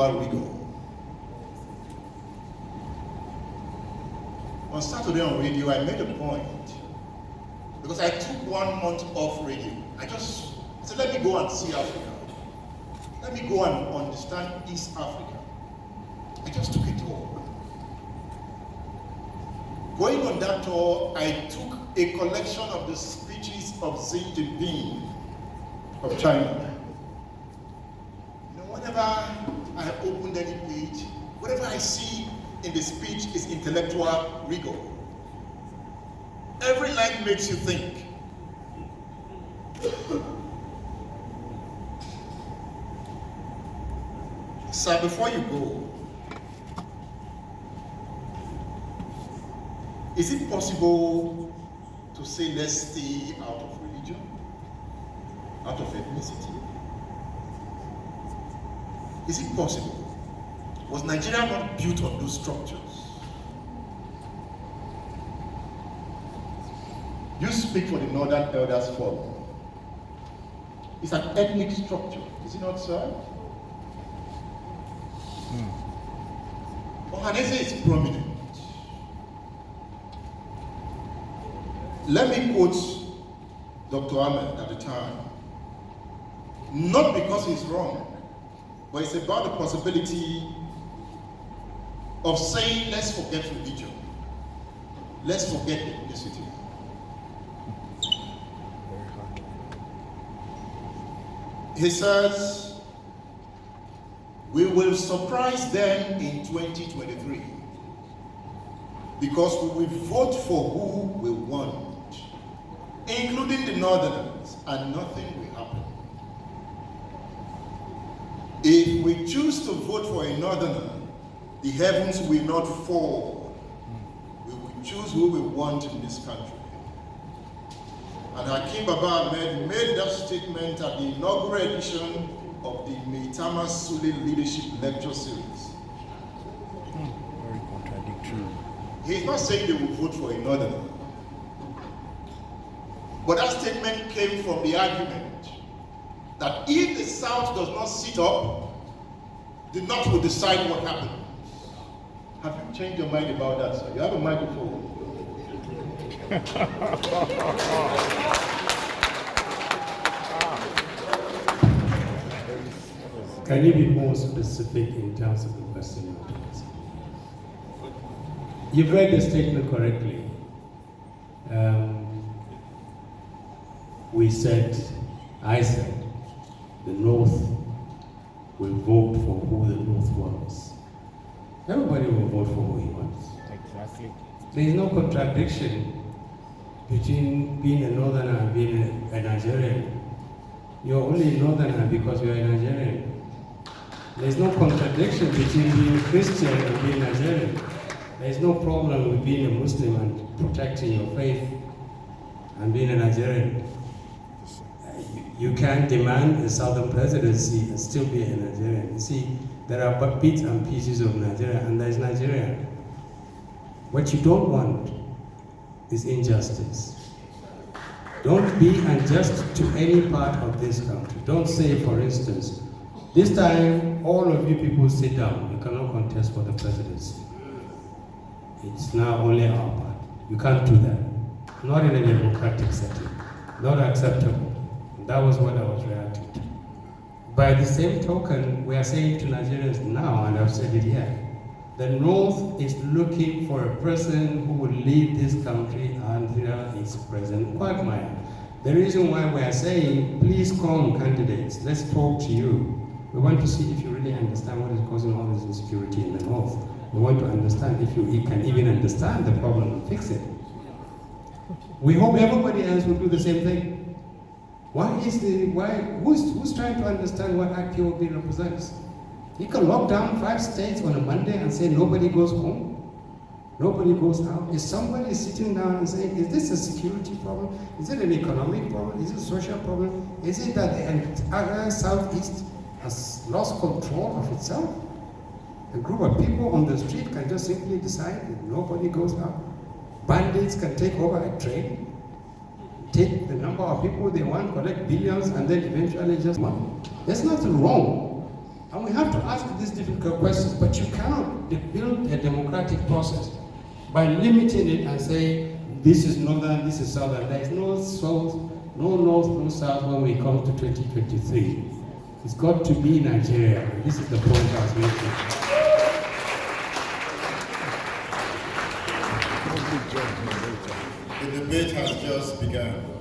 intellectual rigor. On Saturday on radio, I made a point, because I took 1 month off radio. I said, let me go and see Africa. Let me go and understand East Africa. I just took a tour. Going on that tour, I took a collection of the speeches of Xi Jinping of China. Whenever I opened any page, whatever I see in the speech is intellectual rigor. Every line makes you think. Sir, before you go, is it possible to say let's stay out of religion, out of ethnicity? Is it possible? Was Nigeria not built on those structures? You speak for the Northern Elders Forum. It's an ethnic structure, is it not, sir? Ohanese is prominent. Let me quote Dr. Ahmed at the time. Not because he's wrong, but it's about the possibility of saying, let's forget religion. Let's forget ethnicity. He says, we will surprise them in 2023 because we will vote for who we want, including the Northerners, and nothing will happen. If we choose to vote for a Northerner, the heavens will not fall. We will choose who we want in this country. And Hakim Baba Ahmed made that statement at the inaugural edition of the Meitama Sule Leadership Lecture Series. Very contradictory. He's not saying they will vote for a Northerner. But that statement came from the argument that if the South does not sit up, the North will decide what happens. Have you changed your mind about that, sir? You have a microphone. Can you be more specific in terms of the question you're asking? You've read the statement correctly. I said, the North will vote for who the North wants. Everybody will vote for who he wants. Exactly. There is no contradiction between being a Northerner and being a Nigerian. You're only a Northerner because you're a Nigerian. There's no contradiction between being a Christian and being Nigerian. There's no problem with being a Muslim and protecting your faith and being a Nigerian. You can't demand a southern presidency and still be a Nigerian. You see, there are bits and pieces of Nigeria, and there's Nigeria. What you don't want is injustice. Don't be unjust to any part of this country. Don't say, for instance, this time all of you people sit down. You cannot contest for the presidency. It's now only our part. You can't do that. Not in a democratic setting. Not acceptable. And that was what I was reacting to. By the same token, we are saying to Nigerians now, and I've said it here, the North is looking for a person who will lead this country under its present quagmire. The reason why we are saying, please come candidates, let's talk to you. We want to see if you really understand what is causing all this insecurity in the North. We want to understand if you can even understand the problem and fix it. We hope everybody else will do the same thing. Who's trying to understand what IPOB represents? You can lock down 5 states on a Monday and say nobody goes home, nobody goes out. Is somebody sitting down and saying, is this a security problem? Is it an economic problem? Is it a social problem? Is it that the entire Southeast has lost control of itself? A group of people on the street can just simply decide that nobody goes out. Bandits can take over a train, take the number of people they want, collect billions, and then eventually just money. There's nothing wrong. I And we have to ask these difficult questions, but you cannot build a democratic process by limiting it and say, this is northern, this is southern. There is no south, no north, no south when we come to 2023. It's got to be Nigeria. And this is the point I was making. The debate has just begun.